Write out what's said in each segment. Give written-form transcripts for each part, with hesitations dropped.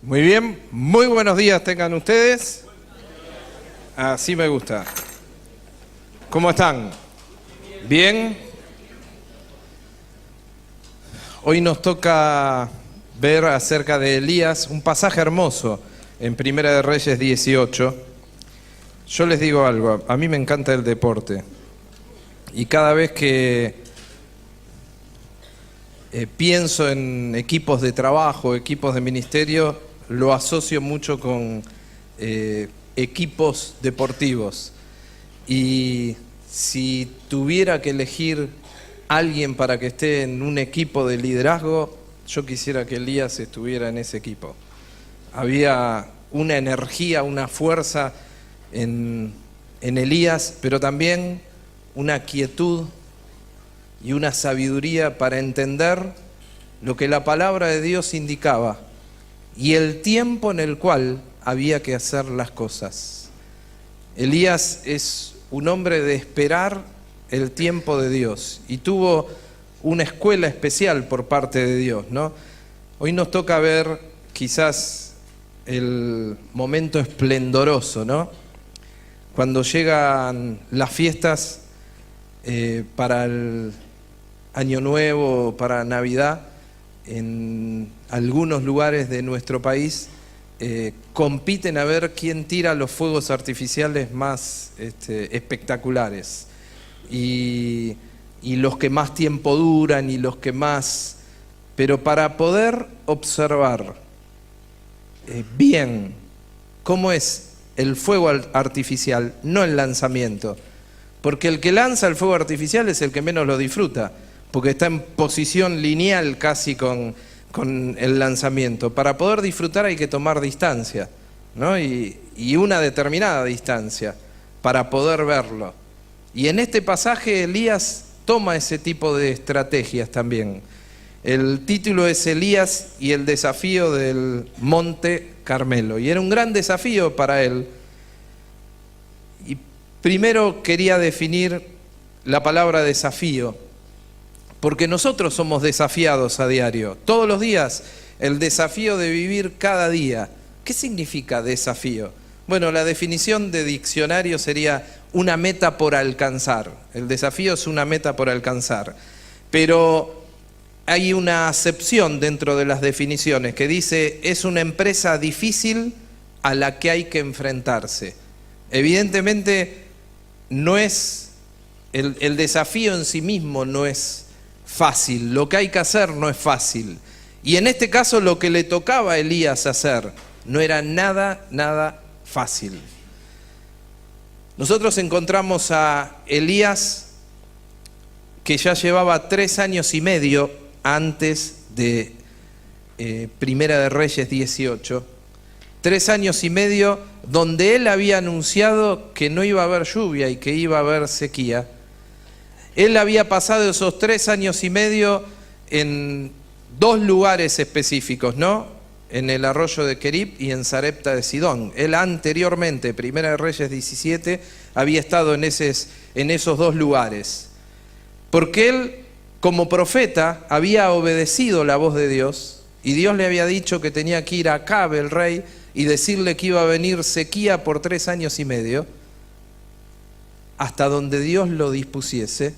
Muy bien, muy buenos días tengan ustedes. Así me gusta. ¿Cómo están? ¿Bien? Hoy nos toca ver acerca de Elías, un pasaje hermoso en Primera de Reyes 18. Yo les digo algo, a mí me encanta el deporte y cada vez que pienso en equipos de trabajo, equipos de ministerio, lo asocio mucho con equipos deportivos. Y si tuviera que elegir alguien para que esté en un equipo de liderazgo, yo quisiera que Elías estuviera en ese equipo. Había una energía, una fuerza en Elías, pero también una quietud y una sabiduría para entender lo que la palabra de Dios indicaba y el tiempo en el cual había que hacer las cosas. Elías es un hombre de esperar el tiempo de Dios y tuvo una escuela especial por parte de Dios, ¿no? Hoy nos toca ver quizás el momento esplendoroso, ¿no? Cuando llegan las fiestas para el Año Nuevo, para Navidad, en algunos lugares de nuestro país compiten a ver quién tira los fuegos artificiales más espectaculares y los que más tiempo duran y los que más... Pero para poder observar bien cómo es el fuego artificial, no el lanzamiento, porque el que lanza el fuego artificial es el que menos lo disfruta, porque está en posición lineal casi con el lanzamiento. Para poder disfrutar hay que tomar distancia, ¿no? Y una determinada distancia para poder verlo. Y en este pasaje Elías toma ese tipo de estrategias también. El título es Elías y el desafío del Monte Carmelo. Y era un gran desafío para él. Y primero quería definir la palabra desafío, porque nosotros somos desafiados a diario. Todos los días, el desafío de vivir cada día. ¿Qué significa desafío? Bueno, la definición de diccionario sería una meta por alcanzar. El desafío es una meta por alcanzar. Pero hay una acepción dentro de las definiciones que dice es una empresa difícil a la que hay que enfrentarse. Evidentemente no es, el desafío en sí mismo no es fácil, lo que hay que hacer no es fácil. Y en este caso lo que le tocaba a Elías hacer no era nada fácil. Nosotros encontramos a Elías que ya llevaba 3 años y medio antes de Primera de Reyes 18, 3 años y medio donde él había anunciado que no iba a haber lluvia y que iba a haber sequía. Él había pasado esos 3 años y medio en 2 lugares específicos, ¿no? En el arroyo de Kerib y en Sarepta de Sidón. Él anteriormente, Primera de Reyes 17, había estado en esos 2 lugares. Porque él, como profeta, había obedecido la voz de Dios y Dios le había dicho que tenía que ir a Acab, el rey, y decirle que iba a venir sequía por 3 años y medio, hasta donde Dios lo dispusiese.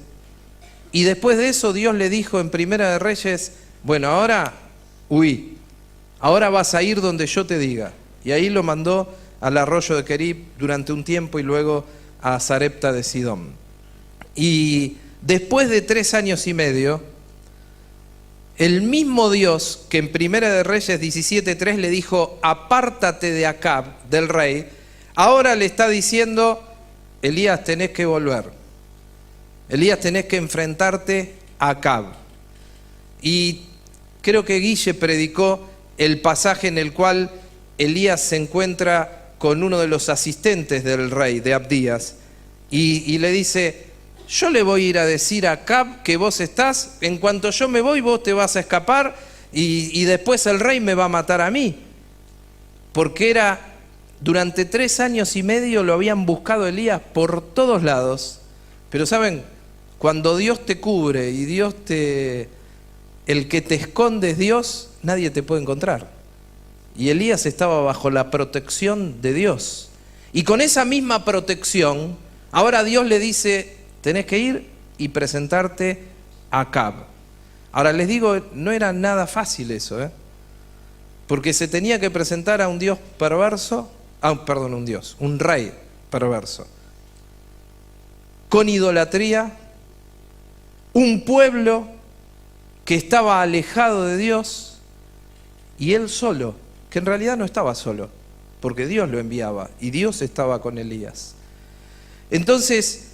Y después de eso Dios le dijo en Primera de Reyes, bueno, ahora huí, ahora vas a ir donde yo te diga. Y ahí lo mandó al arroyo de Kerib durante un tiempo y luego a Sarepta de Sidón. Y después de 3 años y medio, el mismo Dios que en Primera de Reyes 17:3 le dijo, apártate de Acab, del rey, ahora le está diciendo, Elías, tenés que volver. Elías, tenés que enfrentarte a Acab. Y creo que Guille predicó el pasaje en el cual Elías se encuentra con uno de los asistentes del rey, de Abdías, y le dice, yo le voy a ir a decir a Acab que vos estás, en cuanto yo me voy vos te vas a escapar y después el rey me va a matar a mí. Porque durante 3 años y medio lo habían buscado Elías por todos lados. Pero saben, cuando Dios te cubre y el que te esconde es Dios, nadie te puede encontrar. y Elías estaba bajo la protección de Dios. Y con esa misma protección, ahora Dios le dice, tenés que ir y presentarte a Acab. Ahora les digo, no era nada fácil eso, porque se tenía que presentar a un Dios perverso, un rey perverso, con idolatría, un pueblo que estaba alejado de Dios, y él solo, que en realidad no estaba solo, porque Dios lo enviaba y Dios estaba con Elías. Entonces,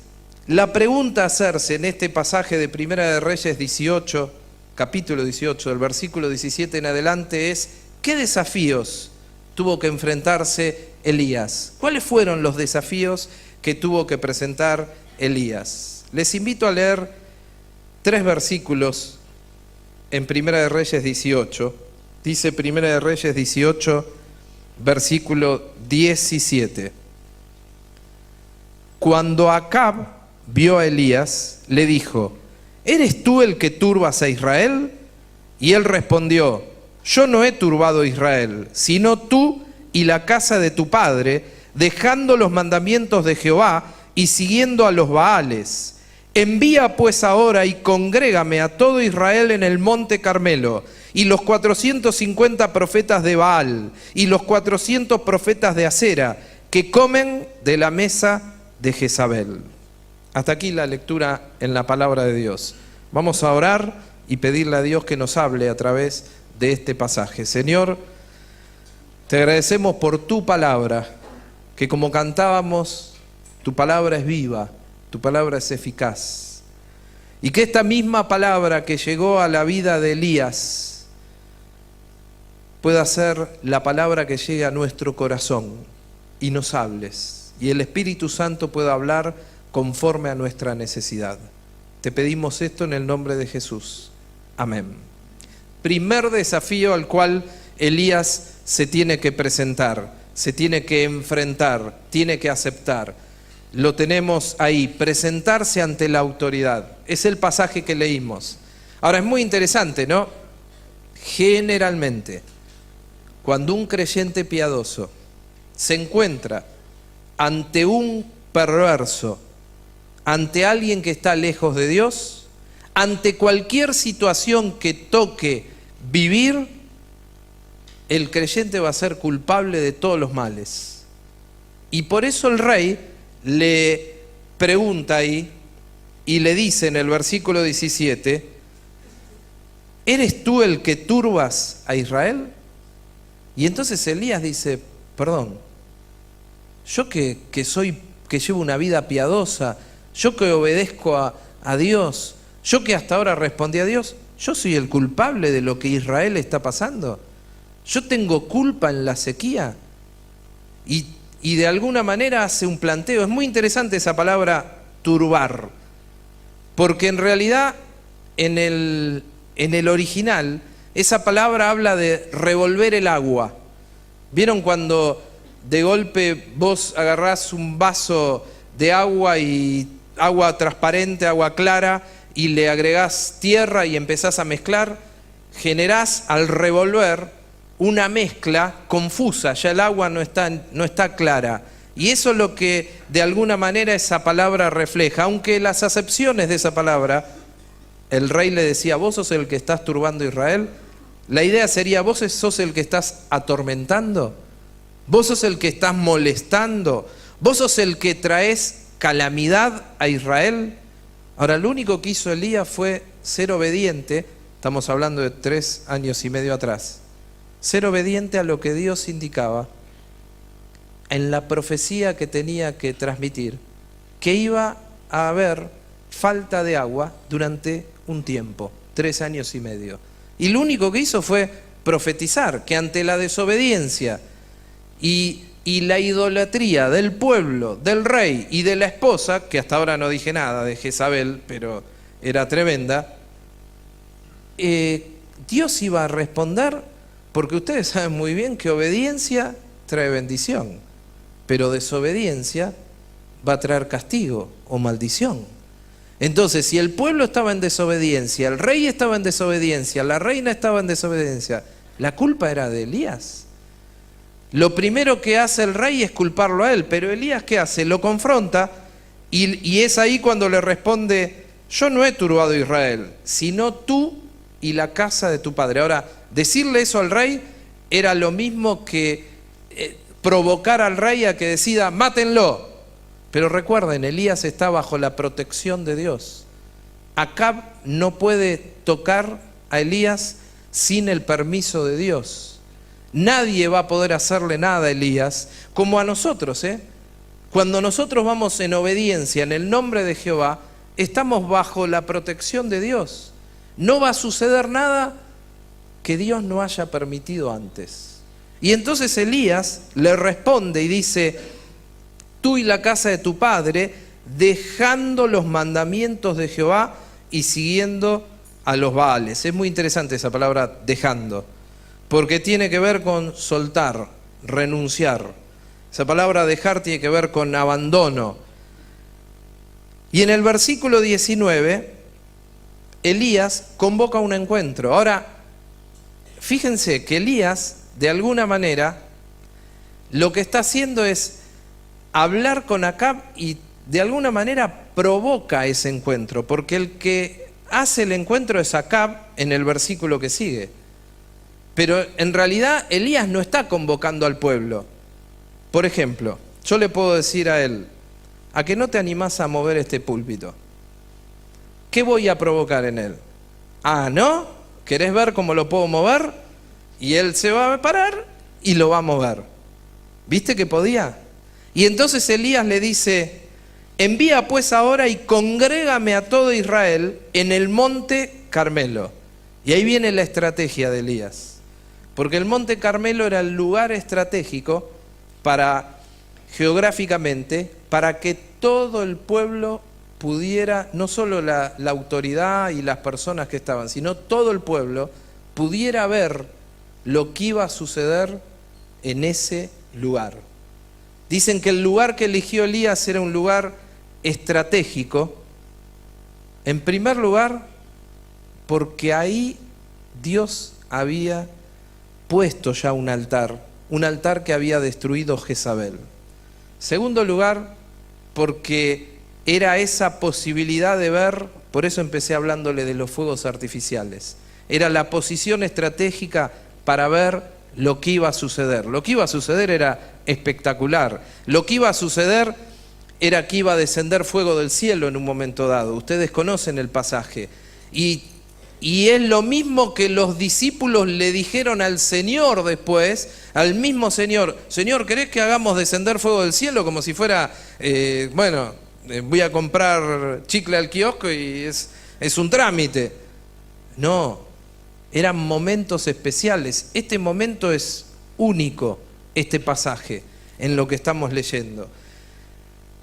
la pregunta a hacerse en este pasaje de Primera de Reyes 18, capítulo 18, del versículo 17 en adelante es, ¿qué desafíos tuvo que enfrentarse Elías? ¿Cuáles fueron los desafíos que tuvo que presentar Elías? Les invito a leer 3 versículos en Primera de Reyes 18. Dice Primera de Reyes 18, versículo 17. Cuando Acab vio a Elías, le dijo, ¿eres tú el que turbas a Israel? Y él respondió, yo no he turbado a Israel, sino tú y la casa de tu padre, dejando los mandamientos de Jehová y siguiendo a los Baales. Envía pues ahora y congrégame a todo Israel en el monte Carmelo, y los 450 profetas de Baal, y los 400 profetas de Acera, que comen de la mesa de Jezabel. Hasta aquí la lectura en la palabra de Dios. Vamos a orar y pedirle a Dios que nos hable a través de este pasaje. Señor, te agradecemos por tu palabra, que como cantábamos, tu palabra es viva, tu palabra es eficaz. Y que esta misma palabra que llegó a la vida de Elías pueda ser la palabra que llegue a nuestro corazón y nos hables. Y el Espíritu Santo pueda hablar conforme a nuestra necesidad. Te pedimos esto en el nombre de Jesús. Amén. Primer desafío al cual Elías se tiene que presentar, se tiene que enfrentar, tiene que aceptar. Lo tenemos ahí, presentarse ante la autoridad. Es el pasaje que leímos. Ahora es muy interesante, ¿no? Generalmente, cuando un creyente piadoso se encuentra ante un perverso, ante alguien que está lejos de Dios, ante cualquier situación que toque vivir, el creyente va a ser culpable de todos los males. Y por eso el rey le pregunta ahí y le dice en el versículo 17, ¿eres tú el que turbas a Israel? Y entonces Elías dice, perdón, yo que llevo una vida piadosa, yo que obedezco a Dios, yo que hasta ahora respondí a Dios, yo soy el culpable de lo que Israel está pasando. Yo tengo culpa en la sequía. Y de alguna manera hace un planteo. Es muy interesante esa palabra turbar, porque en realidad en el original esa palabra habla de revolver el agua. ¿Vieron cuando de golpe vos agarrás un vaso de agua y agua transparente, agua clara, y le agregás tierra y empezás a mezclar? Generás al revolver una mezcla confusa, ya el agua no está clara. Y eso es lo que de alguna manera esa palabra refleja, aunque las acepciones de esa palabra, el rey le decía, vos sos el que estás turbando a Israel. La idea sería, vos sos el que estás atormentando, vos sos el que estás molestando, vos sos el que traes calamidad a Israel. Ahora, lo único que hizo Elías fue ser obediente, estamos hablando de 3 años y medio atrás, ser obediente a lo que Dios indicaba en la profecía que tenía que transmitir, que iba a haber falta de agua durante un tiempo, 3 años y medio. Y lo único que hizo fue profetizar que ante la desobediencia y la idolatría del pueblo, del rey y de la esposa, que hasta ahora no dije nada de Jezabel, pero era tremenda, Dios iba a responder, porque ustedes saben muy bien que obediencia trae bendición, pero desobediencia va a traer castigo o maldición. Entonces, si el pueblo estaba en desobediencia, el rey estaba en desobediencia, la reina estaba en desobediencia, la culpa era de Elías. Lo primero que hace el rey es culparlo a él, pero Elías, ¿qué hace? Lo confronta y es ahí cuando le responde: yo no he turbado a Israel, sino tú y la casa de tu padre. Ahora, decirle eso al rey era lo mismo que provocar al rey a que decida: mátenlo. Pero recuerden, Elías está bajo la protección de Dios. Acab no puede tocar a Elías sin el permiso de Dios. Nadie va a poder hacerle nada a Elías, como a nosotros, Cuando nosotros vamos en obediencia en el nombre de Jehová, estamos bajo la protección de Dios. No va a suceder nada que Dios no haya permitido antes. Y entonces Elías le responde y dice: tú y la casa de tu padre, dejando los mandamientos de Jehová y siguiendo a los Baales. Es muy interesante esa palabra dejando, porque tiene que ver con soltar, renunciar. Esa palabra dejar tiene que ver con abandono. Y en el versículo 19, Elías convoca un encuentro. Ahora, fíjense que Elías, de alguna manera, lo que está haciendo es hablar con Acab y de alguna manera provoca ese encuentro, porque el que hace el encuentro es Acab en el versículo que sigue. Pero en realidad Elías no está convocando al pueblo. Por ejemplo, yo le puedo decir a él: ¿a que no te animás a mover este púlpito? ¿Qué voy a provocar en él? Ah, ¿no? ¿Querés ver cómo lo puedo mover? Y él se va a parar y lo va a mover. ¿Viste que podía? Y entonces Elías le dice: envía pues ahora y congrégame a todo Israel en el monte Carmelo. Y ahí viene la estrategia de Elías. Porque el monte Carmelo era el lugar estratégico geográficamente, para que todo el pueblo pudiera, no solo la autoridad y las personas que estaban, sino todo el pueblo pudiera ver lo que iba a suceder en ese lugar. Dicen que el lugar que eligió Elías era un lugar estratégico, en primer lugar, porque ahí Dios había puesto ya un altar que había destruido Jezabel. Segundo lugar, porque era esa posibilidad de ver, por eso empecé hablándole de los fuegos artificiales. Era la posición estratégica para ver lo que iba a suceder. Lo que iba a suceder era espectacular. Lo que iba a suceder era que iba a descender fuego del cielo en un momento dado. Ustedes conocen el pasaje. Y es lo mismo que los discípulos le dijeron al Señor después, al mismo Señor: Señor, ¿querés que hagamos descender fuego del cielo? Como si fuera, voy a comprar chicle al kiosco y es un trámite. No, eran momentos especiales. Este momento es único, este pasaje, en lo que estamos leyendo.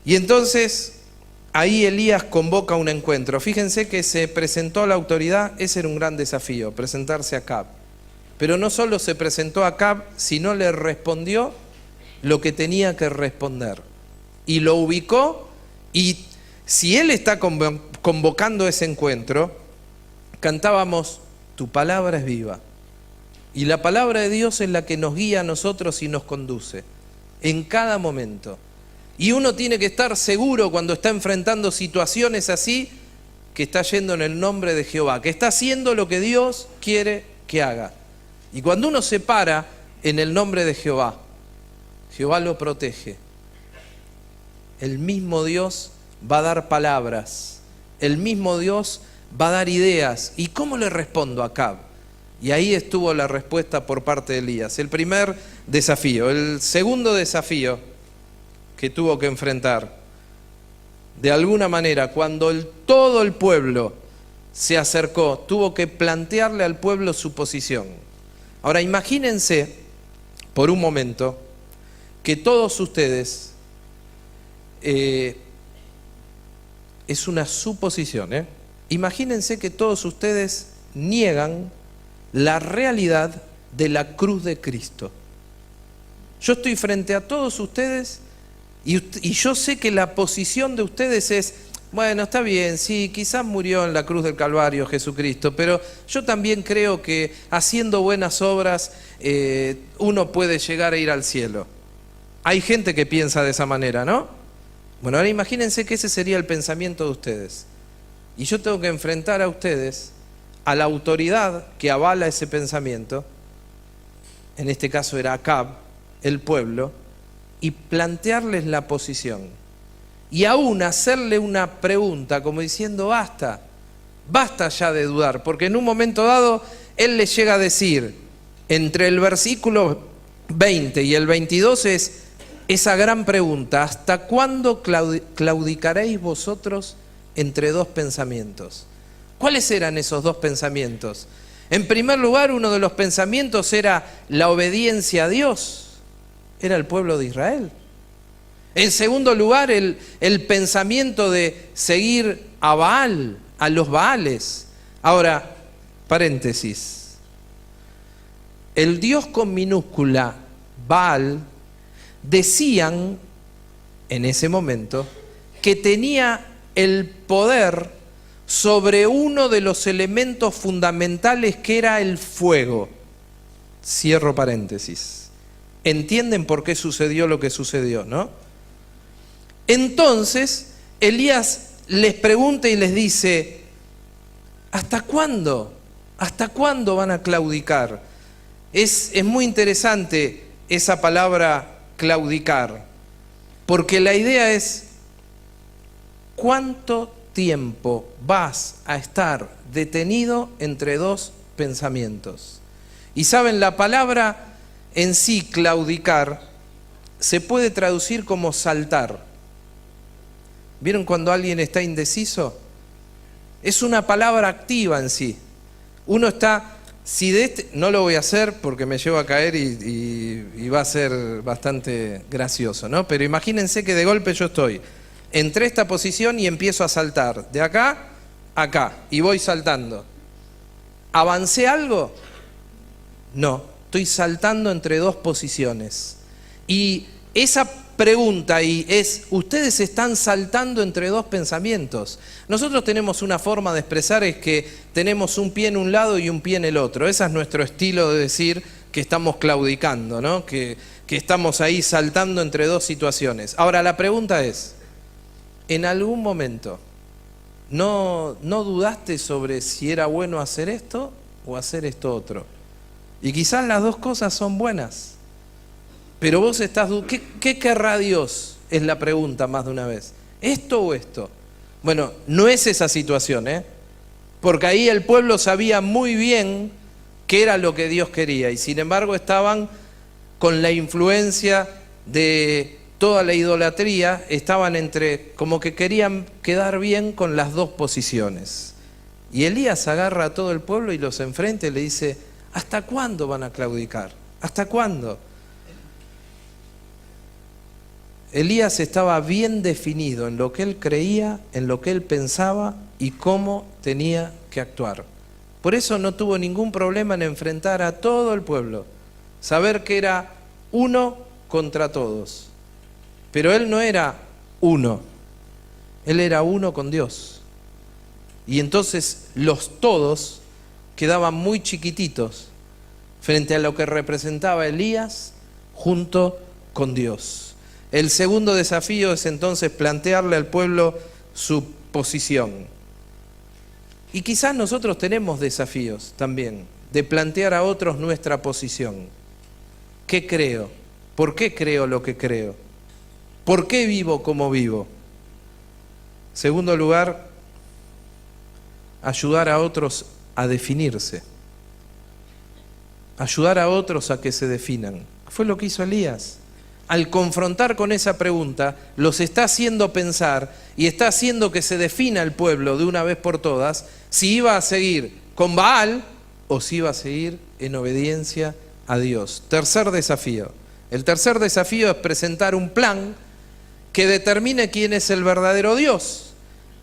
Y entonces ahí Elías convoca un encuentro. Fíjense que se presentó a la autoridad. Ese era un gran desafío, presentarse a Acab. Pero no solo se presentó a Acab, sino le respondió lo que tenía que responder. Y lo ubicó, y si él está convocando ese encuentro, cantábamos: tu palabra es viva. Y la palabra de Dios es la que nos guía a nosotros y nos conduce en cada momento. Y uno tiene que estar seguro cuando está enfrentando situaciones así, que está yendo en el nombre de Jehová, que está haciendo lo que Dios quiere que haga. Y cuando uno se para en el nombre de Jehová, Jehová lo protege. El mismo Dios va a dar palabras, el mismo Dios va a dar ideas. ¿Y cómo le respondo a Acab? Y ahí estuvo la respuesta por parte de Elías. El primer desafío. El segundo desafío que tuvo que enfrentar, de alguna manera, cuando todo el pueblo se acercó, tuvo que plantearle al pueblo su posición. Ahora imagínense por un momento que todos ustedes, es una suposición, imagínense que todos ustedes niegan la realidad de la cruz de Cristo. Yo estoy frente a todos ustedes y yo sé que la posición de ustedes es: Bueno, está bien, sí, quizás murió en la cruz del Calvario Jesucristo, pero yo también creo que haciendo buenas obras uno puede llegar a ir al cielo. Hay gente que piensa de esa manera, ¿no? Bueno, ahora imagínense que ese sería el pensamiento de ustedes. Y yo tengo que enfrentar a ustedes, a la autoridad que avala ese pensamiento, en este caso era Acab, el pueblo, y plantearles la posición. Y aún hacerle una pregunta como diciendo, basta, basta ya de dudar, porque en un momento dado él les llega a decir, entre el versículo 20 y el 22 es esa gran pregunta, ¿hasta cuándo claudicaréis vosotros entre dos pensamientos? ¿Cuáles eran esos dos pensamientos? En primer lugar, uno de los pensamientos era la obediencia a Dios, era el pueblo de Israel. En segundo lugar, el pensamiento de seguir a Baal, a los Baales. Ahora, paréntesis, el Dios con minúscula, Baal, decían en ese momento que tenía el poder sobre uno de los elementos fundamentales que era el fuego. Cierro paréntesis. ¿Entienden por qué sucedió lo que sucedió, no? Entonces, Elías les pregunta y les dice, ¿hasta cuándo? ¿Hasta cuándo van a claudicar? Es muy interesante esa palabra claudicar, porque la idea es, ¿cuánto tiempo vas a estar detenido entre dos pensamientos? Y saben, la palabra en sí, claudicar, se puede traducir como saltar. ¿Vieron cuando alguien está indeciso? Es una palabra activa en sí. Uno está, si de este, no lo voy a hacer porque me llevo a caer y va a ser bastante gracioso, ¿no? Pero imagínense que de golpe yo estoy entre esta posición y empiezo a saltar, de acá a acá, y voy saltando. ¿Avancé algo? No, estoy saltando entre dos posiciones. Y esa pregunta y es, ustedes están saltando entre dos pensamientos. Nosotros tenemos una forma de expresar, es que tenemos un pie en un lado y un pie en el otro. Ese es nuestro estilo de decir que estamos claudicando, ¿no? Que estamos ahí saltando entre dos situaciones. Ahora, la pregunta es, ¿en algún momento no dudaste sobre si era bueno hacer esto o hacer esto otro? Y quizás las dos cosas son buenas. Pero vos estás, ¿qué querrá Dios? Es la pregunta más de una vez. ¿Esto o esto? Bueno, no es esa situación, porque ahí el pueblo sabía muy bien qué era lo que Dios quería y sin embargo estaban con la influencia de toda la idolatría, estaban entre, como que querían quedar bien con las dos posiciones. Y Elías agarra a todo el pueblo y los enfrenta y le dice, ¿hasta cuándo van a claudicar? ¿Hasta cuándo? Elías estaba bien definido en lo que él creía, en lo que él pensaba y cómo tenía que actuar. Por eso no tuvo ningún problema en enfrentar a todo el pueblo, saber que era uno contra todos. Pero él no era uno, él era uno con Dios. Y entonces los todos quedaban muy chiquititos frente a lo que representaba Elías junto con Dios. El segundo desafío es entonces plantearle al pueblo su posición. Y quizás nosotros tenemos desafíos también de plantear a otros nuestra posición. ¿Qué creo? ¿Por qué creo lo que creo? ¿Por qué vivo como vivo? Segundo lugar, ayudar a otros a definirse. Ayudar a otros a que se definan. Fue lo que hizo Elías. Al confrontar con esa pregunta, los está haciendo pensar y está haciendo que se defina el pueblo de una vez por todas si iba a seguir con Baal o si iba a seguir en obediencia a Dios. Tercer desafío. El tercer desafío es presentar un plan que determine quién es el verdadero Dios.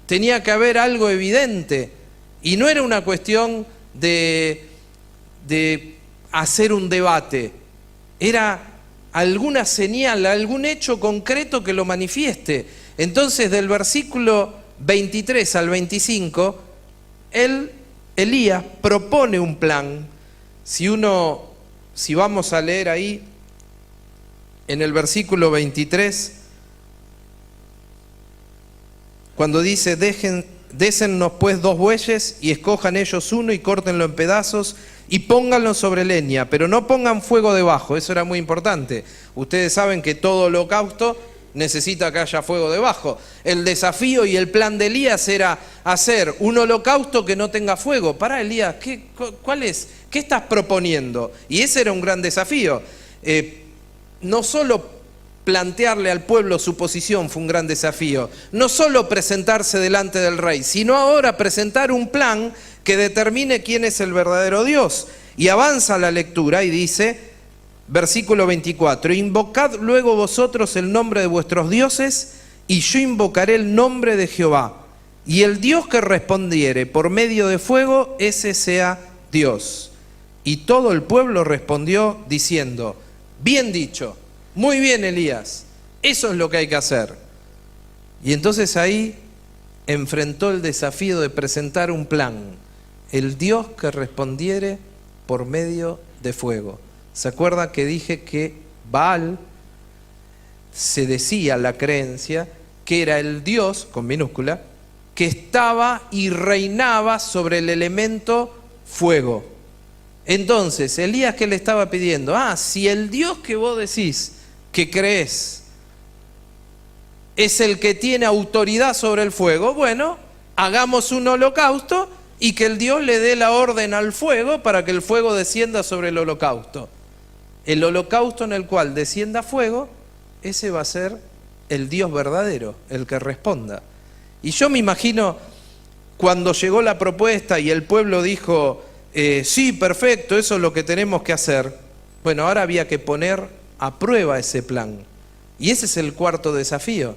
Tenía que haber algo evidente y no era una cuestión de hacer un debate, era alguna señal, algún hecho concreto que lo manifieste. Entonces del versículo 23 al 25, Elías propone un plan. Si vamos a leer ahí, en el versículo 23, cuando dice, désennos pues 2 bueyes y escojan ellos uno y córtenlo en pedazos y pónganlo sobre leña, pero no pongan fuego debajo. Eso era muy importante. Ustedes saben que todo holocausto necesita que haya fuego debajo. El desafío y el plan de Elías era hacer un holocausto que no tenga fuego. Pará, Elías, ¿cuál es? ¿Qué estás proponiendo? Y ese era un gran desafío. No solo plantearle al pueblo su posición fue un gran desafío, no solo presentarse delante del rey, sino ahora presentar un plan que determine quién es el verdadero Dios. Y avanza la lectura y dice, versículo 24, invocad luego vosotros el nombre de vuestros dioses, y yo invocaré el nombre de Jehová, y el Dios que respondiere por medio de fuego, ese sea Dios. Y todo el pueblo respondió diciendo, bien dicho, muy bien, Elías, eso es lo que hay que hacer. Y entonces ahí enfrentó el desafío de presentar un plan, el Dios que respondiere por medio de fuego. ¿Se acuerda que dije que Baal se decía la creencia que era el Dios, con minúscula, que estaba y reinaba sobre el elemento fuego? Entonces, Elías, ¿qué le estaba pidiendo? Si el Dios que vos decís que crees es el que tiene autoridad sobre el fuego, bueno, hagamos un holocausto y que el Dios le dé la orden al fuego para que el fuego descienda sobre el holocausto. El holocausto en el cual descienda fuego, ese va a ser el Dios verdadero, el que responda. Y yo me imagino cuando llegó la propuesta y el pueblo dijo, sí, perfecto, eso es lo que tenemos que hacer. Bueno, ahora había que poner a prueba ese plan. Y ese es el cuarto desafío.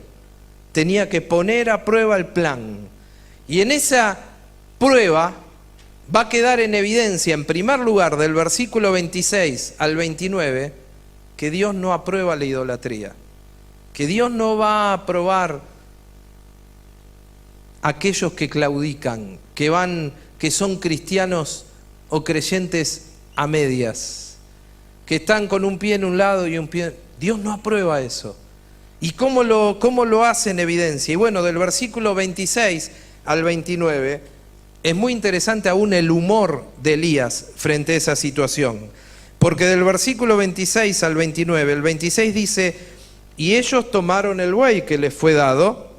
Tenía que poner a prueba el plan. Y en esa prueba va a quedar en evidencia, en primer lugar, del versículo 26 al 29, que Dios no aprueba la idolatría. Que Dios no va a aprobar aquellos que claudican, que son cristianos o creyentes a medias, que están con un pie en un lado y un pie... Dios no aprueba eso. ¿Y cómo lo hace en evidencia? Y bueno, del versículo 26 al 29, es muy interesante aún el humor de Elías frente a esa situación. Porque del versículo 26 al 29, el 26 dice, y ellos tomaron el buey que les fue dado,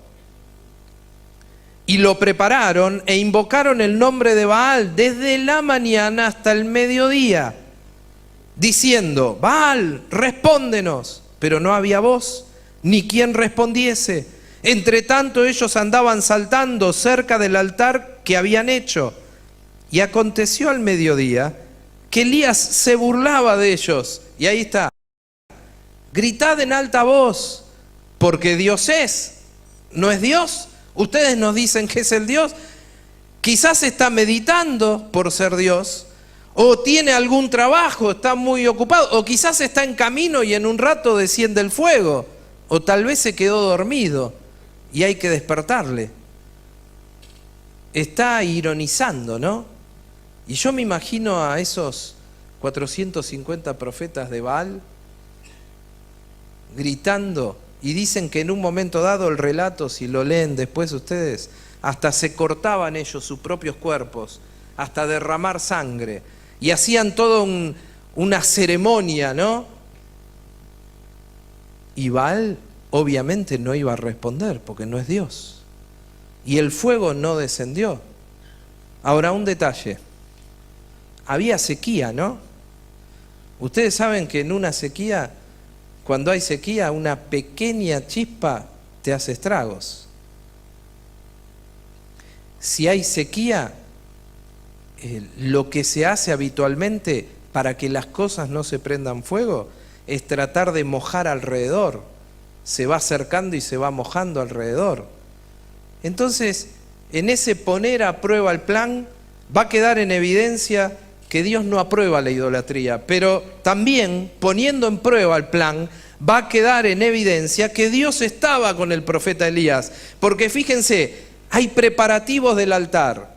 y lo prepararon e invocaron el nombre de Baal desde la mañana hasta el mediodía, diciendo, Baal, respóndenos. Pero no había voz, ni quien respondiese. Entre tanto ellos andaban saltando cerca del altar que habían hecho. Y aconteció al mediodía que Elías se burlaba de ellos. Y ahí está. Gritad en alta voz, porque Dios es, ¿no es Dios? Ustedes nos dicen que es el Dios. Quizás está meditando por ser Dios, o tiene algún trabajo, está muy ocupado, o quizás está en camino y en un rato desciende el fuego, o tal vez se quedó dormido y hay que despertarle. Está ironizando, ¿no? Y yo me imagino a esos 450 profetas de Baal gritando, y dicen que en un momento dado el relato, si lo leen después ustedes, hasta se cortaban ellos sus propios cuerpos, hasta derramar sangre, y hacían toda una ceremonia, ¿no? Y Baal obviamente no iba a responder porque no es Dios. Y el fuego no descendió. Ahora, un detalle. Había sequía, ¿no? Ustedes saben que en una sequía, cuando hay sequía, una pequeña chispa te hace estragos. Si hay sequía, lo que se hace habitualmente para que las cosas no se prendan fuego es tratar de mojar alrededor. Se va acercando y se va mojando alrededor. Entonces, en ese poner a prueba el plan, va a quedar en evidencia que Dios no aprueba la idolatría, pero también poniendo en prueba el plan, va a quedar en evidencia que Dios estaba con el profeta Elías. Porque fíjense, Hay preparativos del altar.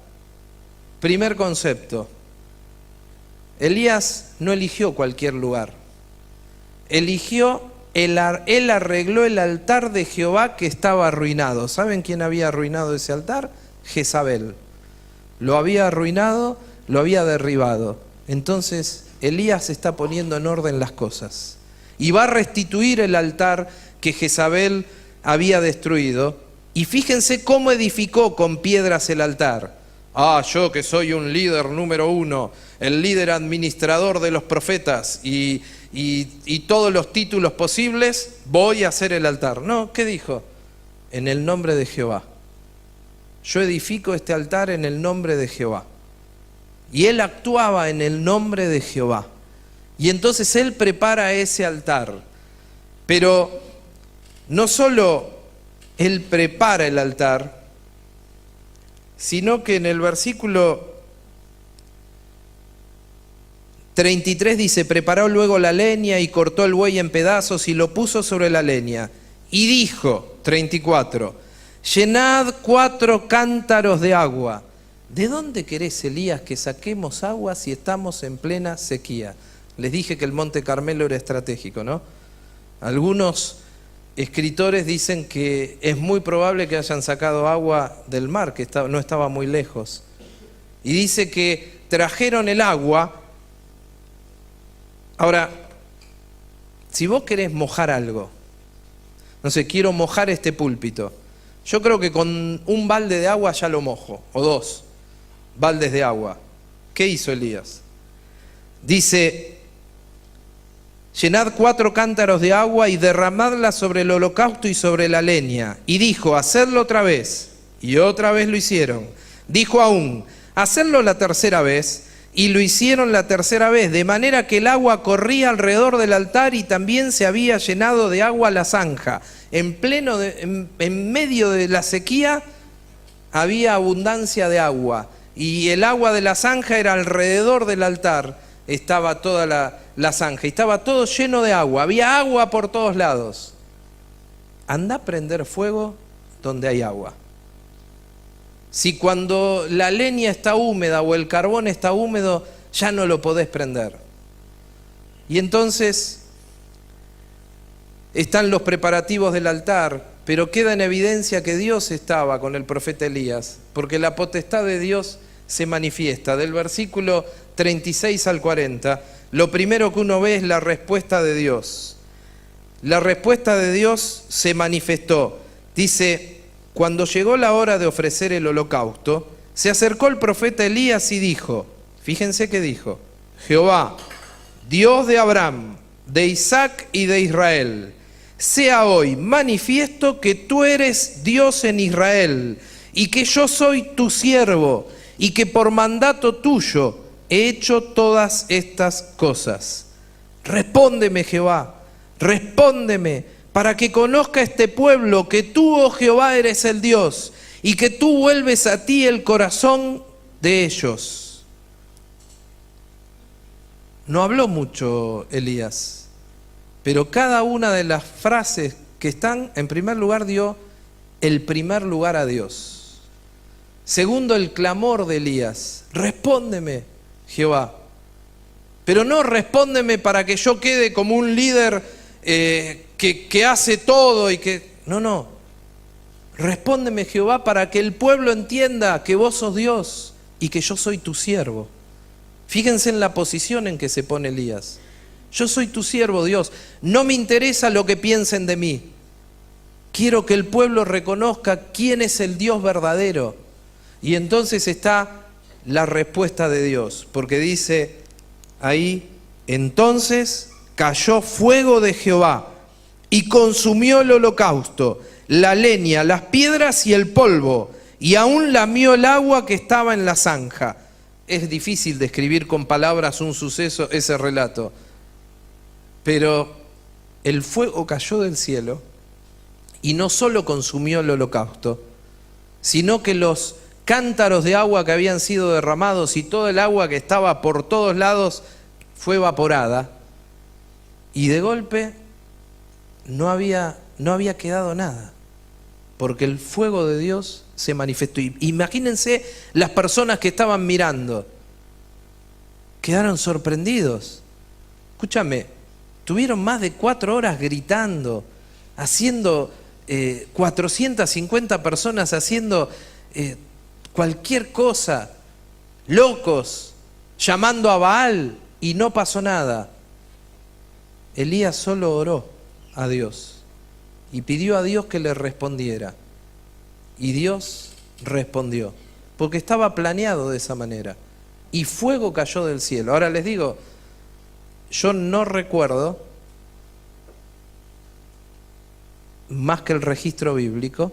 Primer concepto. Elías no eligió cualquier lugar. Él arregló el altar de Jehová que estaba arruinado. ¿Saben quién había arruinado ese altar? Jezabel. Lo había arruinado, lo había derribado. Entonces Elías está poniendo en orden las cosas. Y va a restituir el altar que Jezabel había destruido. Y fíjense cómo edificó con piedras el altar. Yo que soy un líder número 1, el líder administrador de los profetas y todos los títulos posibles, voy a hacer el altar. No, ¿qué dijo? En el nombre de Jehová. Yo edifico este altar en el nombre de Jehová. Y él actuaba en el nombre de Jehová. Y entonces él prepara ese altar. Pero no solo él prepara el altar, sino que en el versículo 33 dice, preparó luego la leña y cortó el buey en pedazos y lo puso sobre la leña. Y dijo, 34, llenad 4 cántaros de agua. ¿De dónde querés, Elías, que saquemos agua si estamos en plena sequía? Les dije que el Monte Carmelo era estratégico, ¿no? Algunos escritores dicen que es muy probable que hayan sacado agua del mar, que no estaba muy lejos. Y dice que trajeron el agua. Ahora, si vos querés mojar algo, no sé, quiero mojar este púlpito, yo creo que con un balde de agua ya lo mojo, o 2 baldes de agua. ¿Qué hizo Elías? Dice, llenad 4 cántaros de agua y derramadla sobre el holocausto y sobre la leña. Y dijo, hacedlo otra vez. Y otra vez lo hicieron. Dijo aún, hacedlo la tercera vez. Y lo hicieron la tercera vez, de manera que el agua corría alrededor del altar y también se había llenado de agua la zanja. En medio de la sequía había abundancia de agua. Y el agua de la zanja era alrededor del altar. Estaba toda la zanja. Y estaba todo lleno de agua. Había agua por todos lados. Anda a prender fuego donde hay agua. Si cuando la leña está húmeda o el carbón está húmedo, ya no lo podés prender. Y entonces están los preparativos del altar, pero queda en evidencia que Dios estaba con el profeta Elías, porque la potestad de Dios se manifiesta. Del versículo 36 al 40, lo primero que uno ve es la respuesta de Dios. La respuesta de Dios se manifestó. Dice, cuando llegó la hora de ofrecer el holocausto, se acercó el profeta Elías y dijo, fíjense qué dijo, Jehová, Dios de Abraham, de Isaac y de Israel, sea hoy manifiesto que tú eres Dios en Israel y que yo soy tu siervo y que por mandato tuyo he hecho todas estas cosas. Respóndeme, Jehová, respóndeme, para que conozca este pueblo que tú, oh Jehová, eres el Dios, y que tú vuelves a ti el corazón de ellos. No habló mucho Elías, pero cada una de las frases que están, en primer lugar, dio el primer lugar a Dios. Segundo, el clamor de Elías, respóndeme, Jehová. Pero no respóndeme para que yo quede como un líder que hace todo y que... No. Respóndeme, Jehová, para que el pueblo entienda que vos sos Dios y que yo soy tu siervo. Fíjense en la posición en que se pone Elías. Yo soy tu siervo, Dios. No me interesa lo que piensen de mí. Quiero que el pueblo reconozca quién es el Dios verdadero. Y entonces está la respuesta de Dios, porque dice ahí, entonces cayó fuego de Jehová y consumió el holocausto, la leña, las piedras y el polvo, y aún lamió el agua que estaba en la zanja. Es difícil describir con palabras un suceso, ese relato, pero el fuego cayó del cielo y no solo consumió el holocausto, sino que los cántaros de agua que habían sido derramados y todo el agua que estaba por todos lados fue evaporada. Y de golpe no había quedado nada. porque el fuego de Dios se manifestó. Imagínense las personas que estaban mirando. Quedaron sorprendidos. Escúchame, tuvieron más de 4 horas gritando, haciendo 450 personas haciendo cualquier cosa, locos, llamando a Baal, y no pasó nada. Elías solo oró a Dios y pidió a Dios que le respondiera. Y Dios respondió, porque estaba planeado de esa manera. Y fuego cayó del cielo. Ahora les digo, yo no recuerdo, más que el registro bíblico,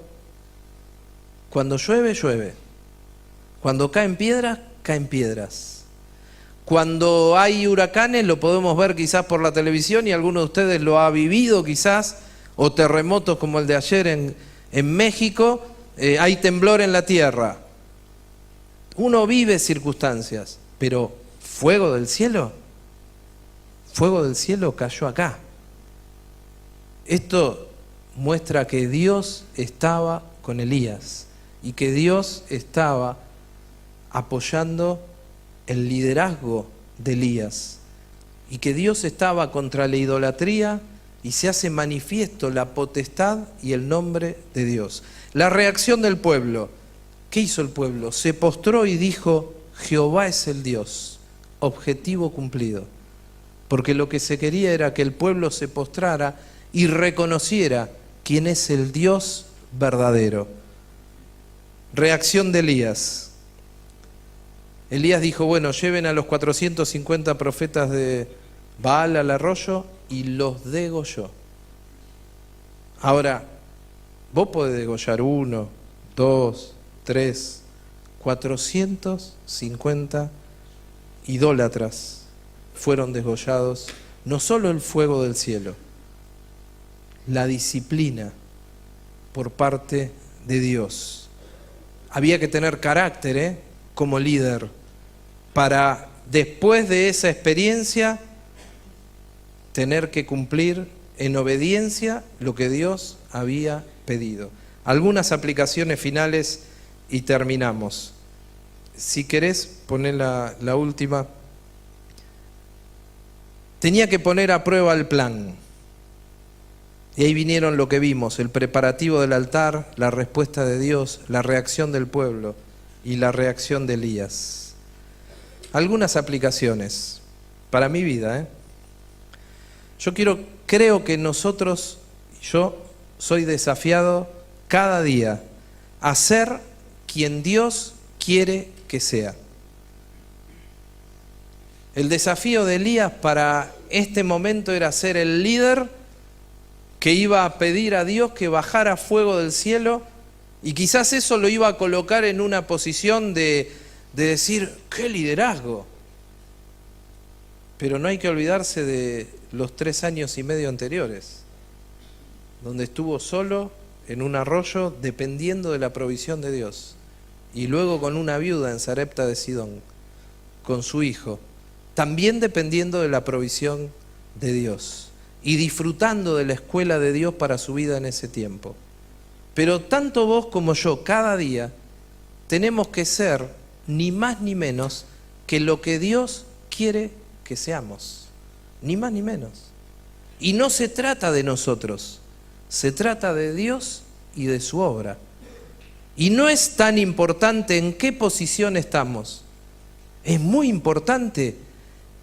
cuando llueve, llueve. Cuando caen piedras, caen piedras. Cuando hay huracanes, lo podemos ver quizás por la televisión y alguno de ustedes lo ha vivido quizás, o terremotos como el de ayer en México, hay temblor en la tierra. Uno vive circunstancias, pero fuego del cielo cayó acá. Esto muestra que Dios estaba con Elías y que Dios estaba apoyando el liderazgo de Elías y que Dios estaba contra la idolatría y se hace manifiesto la potestad y el nombre de Dios. La reacción del pueblo. ¿Qué hizo el pueblo? Se postró y dijo, Jehová es el Dios. Objetivo cumplido. Porque lo que se quería era que el pueblo se postrara y reconociera quién es el Dios verdadero. Reacción de Elías. Elías dijo, bueno, lleven a los 450 profetas de Baal al arroyo y los degolló. Ahora, vos podés degollar 1, 2, 3, 450 idólatras fueron degollados. No solo el fuego del cielo, la disciplina por parte de Dios. Había que tener carácter, como líder, para después de esa experiencia tener que cumplir en obediencia lo que Dios había pedido. Algunas aplicaciones finales y terminamos. Si querés, poné la última. Tenía que poner a prueba el plan. Y ahí vinieron lo que vimos, el preparativo del altar, la respuesta de Dios, la reacción del pueblo y la reacción de Elías. Algunas aplicaciones para mi vida. Yo creo que nosotros, yo soy desafiado cada día a ser quien Dios quiere que sea. El desafío de Elías para este momento era ser el líder que iba a pedir a Dios que bajara fuego del cielo, y quizás eso lo iba a colocar en una posición de decir, ¡qué liderazgo! Pero no hay que olvidarse de los 3 años y medio anteriores, donde estuvo solo en un arroyo dependiendo de la provisión de Dios, y luego con una viuda en Sarepta de Sidón, con su hijo, también dependiendo de la provisión de Dios y disfrutando de la escuela de Dios para su vida en ese tiempo. Pero tanto vos como yo, cada día, tenemos que ser ni más ni menos que lo que Dios quiere que seamos. Ni más ni menos. Y no se trata de nosotros, se trata de Dios y de su obra. Y no es tan importante en qué posición estamos, es muy importante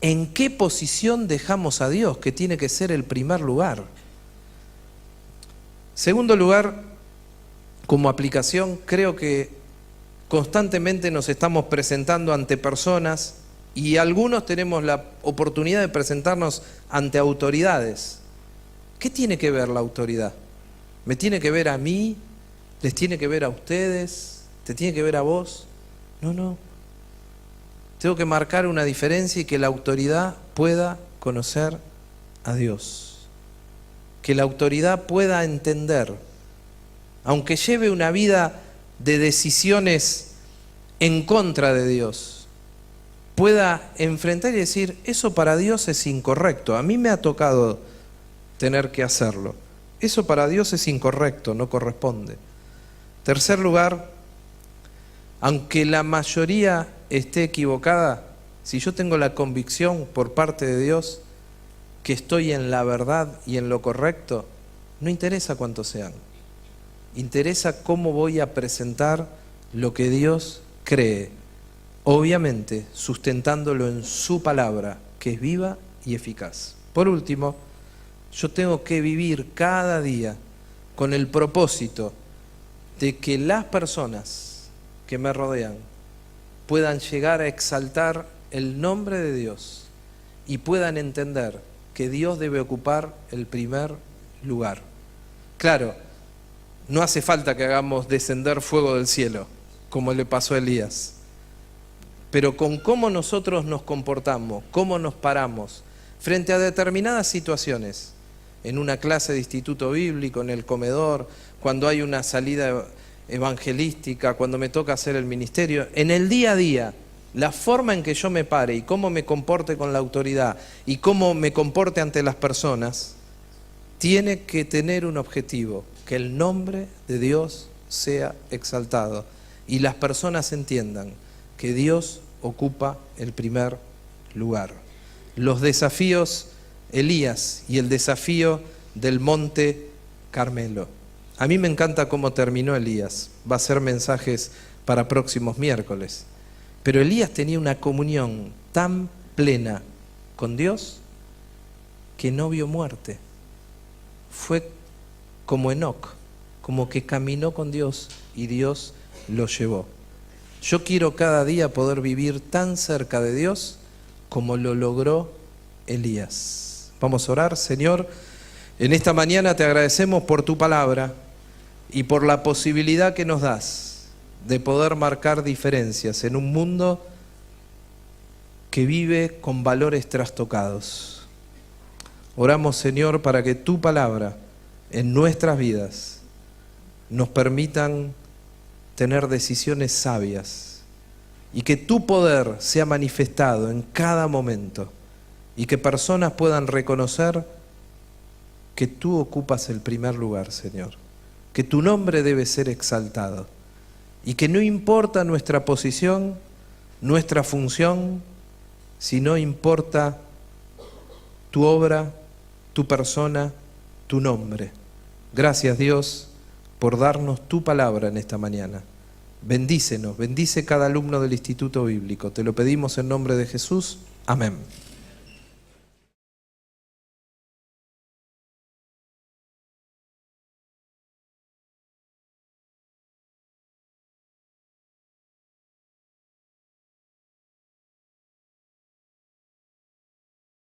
en qué posición dejamos a Dios, que tiene que ser el primer lugar. Segundo lugar, como aplicación, creo que constantemente nos estamos presentando ante personas y algunos tenemos la oportunidad de presentarnos ante autoridades. ¿Qué tiene que ver la autoridad? ¿Me tiene que ver a mí? ¿Les tiene que ver a ustedes? ¿Te tiene que ver a vos? No. Tengo que marcar una diferencia y que la autoridad pueda conocer a Dios. Que la autoridad pueda entender, aunque lleve una vida de decisiones en contra de Dios, pueda enfrentar y decir, eso para Dios es incorrecto. A mí me ha tocado tener que hacerlo. Eso para Dios es incorrecto, no corresponde. Tercer lugar, aunque la mayoría esté equivocada, si yo tengo la convicción por parte de Dios que estoy en la verdad y en lo correcto, no interesa cuántos sean. Interesa cómo voy a presentar lo que Dios cree, obviamente sustentándolo en su palabra, que es viva y eficaz. Por último, yo tengo que vivir cada día con el propósito de que las personas que me rodean puedan llegar a exaltar el nombre de Dios y puedan entender que Dios debe ocupar el primer lugar. Claro, no hace falta que hagamos descender fuego del cielo, como le pasó a Elías, pero con cómo nosotros nos comportamos, cómo nos paramos frente a determinadas situaciones, en una clase de instituto bíblico, en el comedor, cuando hay una salida evangelística, cuando me toca hacer el ministerio, en el día a día, la forma en que yo me pare y cómo me comporte con la autoridad y cómo me comporte ante las personas, tiene que tener un objetivo, que el nombre de Dios sea exaltado y las personas entiendan que Dios ocupa el primer lugar. Los desafíos Elías y el desafío del monte Carmelo. A mí me encanta cómo terminó Elías. Va a ser mensajes para próximos miércoles. Pero Elías tenía una comunión tan plena con Dios que no vio muerte. Fue como Enoc, como que caminó con Dios y Dios lo llevó. Yo quiero cada día poder vivir tan cerca de Dios como lo logró Elías. Vamos a orar. Señor, en esta mañana te agradecemos por tu palabra y por la posibilidad que nos das de poder marcar diferencias en un mundo que vive con valores trastocados. Oramos, Señor, para que tu palabra en nuestras vidas nos permitan tener decisiones sabias y que tu poder sea manifestado en cada momento y que personas puedan reconocer que tú ocupas el primer lugar, Señor, que tu nombre debe ser exaltado y que no importa nuestra posición, nuestra función, sino importa tu obra, tu persona, tu nombre. Gracias, Dios, por darnos tu palabra en esta mañana. Bendícenos, bendice cada alumno del Instituto Bíblico. Te lo pedimos en nombre de Jesús. Amén.